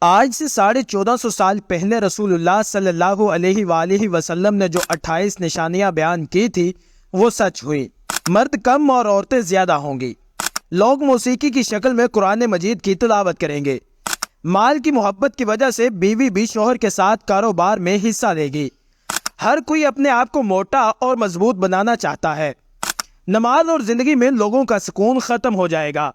آج سے 1450 سال پہلے رسول اللہ صلی اللہ علیہ وآلہ وسلم نے جو 28 نشانیاں بیان کی تھی وہ سچ ہوئی۔ مرد کم اور عورتیں زیادہ ہوں گی۔ لوگ موسیقی کی شکل میں قرآن مجید کی تلاوت کریں گے۔ مال کی محبت کی وجہ سے بیوی بھی شوہر کے ساتھ کاروبار میں حصہ لے گی۔ ہر کوئی اپنے آپ کو موٹا اور مضبوط بنانا چاہتا ہے۔ نماز اور زندگی میں لوگوں کا سکون ختم ہو جائے گا۔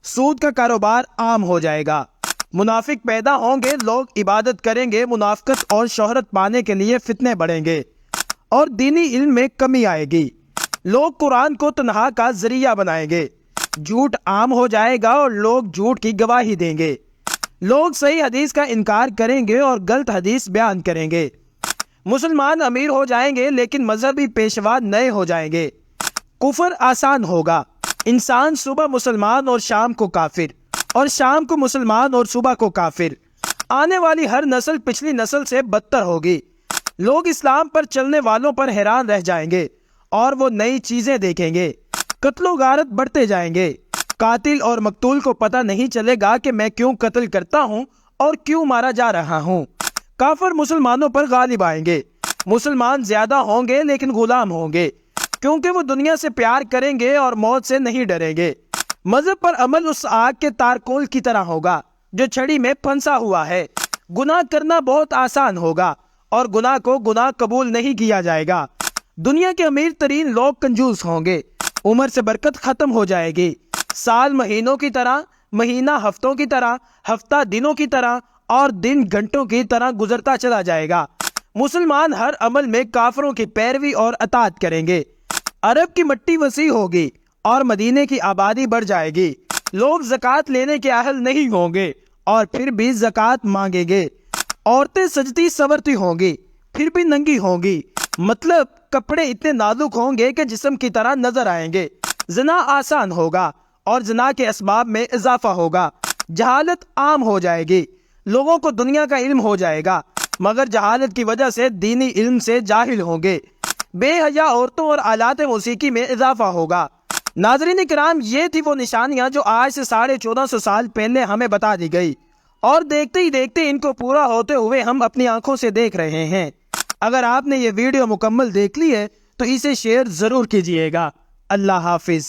سود کا کاروبار عام ہو جائے گا۔ منافق پیدا ہوں گے، لوگ عبادت کریں گے، منافقت اور شہرت پانے کے لیے فتنے بڑھیں گے اور دینی علم میں کمی آئے گی۔ لوگ قرآن کو تنہا کا ذریعہ بنائیں گے۔ جھوٹ عام ہو جائے گا اور لوگ جھوٹ کی گواہی دیں گے۔ لوگ صحیح حدیث کا انکار کریں گے اور غلط حدیث بیان کریں گے۔ مسلمان امیر ہو جائیں گے لیکن مذہبی پیشوا نئے ہو جائیں گے۔ کفر آسان ہوگا۔ انسان صبح مسلمان اور شام کو کافر، اور شام کو مسلمان اور صبح کو کافر۔ آنے والی ہر نسل پچھلی نسل سے بدتر ہوگی۔ لوگ اسلام پر چلنے والوں پر حیران رہ جائیں گے اور وہ نئی چیزیں دیکھیں گے۔ قتل و غارت بڑھتے جائیں گے۔ قاتل اور مقتول کو پتہ نہیں چلے گا کہ میں کیوں قتل کرتا ہوں اور کیوں مارا جا رہا ہوں۔ کافر مسلمانوں پر غالب آئیں گے۔ مسلمان زیادہ ہوں گے لیکن غلام ہوں گے، کیونکہ وہ دنیا سے پیار کریں گے اور موت سے نہیں ڈریں گے۔ مذہب پر عمل اس آگ کے تارکول کی طرح ہوگا جو چھڑی میں پھنسا ہوا ہے۔ گناہ کرنا بہت آسان ہوگا اور گناہ کو گناہ قبول نہیں کیا جائے گا۔ دنیا کے امیر ترین لوگ کنجوس ہوں گے۔ عمر سے برکت ختم ہو جائے گی۔ سال مہینوں کی طرح، مہینہ ہفتوں کی طرح، ہفتہ دنوں کی طرح اور دن گھنٹوں کی طرح گزرتا چلا جائے گا۔ مسلمان ہر عمل میں کافروں کی پیروی اور اطاعت کریں گے۔ عرب کی مٹی وسیع ہوگی اور مدینے کی آبادی بڑھ جائے گی۔ لوگ زکوٰۃ لینے کے اہل نہیں ہوں گے اور پھر بھی زکوٰۃ مانگیں گے۔ عورتیں سجتی سنورتی ہوں گی پھر بھی ننگی ہوں گی، مطلب کپڑے اتنے نازک ہوں گے کہ جسم کی طرح نظر آئیں گے۔ زنا آسان ہوگا اور زنا کے اسباب میں اضافہ ہوگا۔ جہالت عام ہو جائے گی۔ لوگوں کو دنیا کا علم ہو جائے گا مگر جہالت کی وجہ سے دینی علم سے جاہل ہوں گے۔ بے حیا عورتوں اور آلات موسیقی میں اضافہ ہوگا۔ ناظرین کرام، یہ تھی وہ نشانیاں جو آج سے 1450 سال پہلے ہمیں بتا دی گئی، اور دیکھتے ہی دیکھتے ان کو پورا ہوتے ہوئے ہم اپنی آنکھوں سے دیکھ رہے ہیں۔ اگر آپ نے یہ ویڈیو مکمل دیکھ لی ہے تو اسے شیئر ضرور کیجئے گا۔ اللہ حافظ۔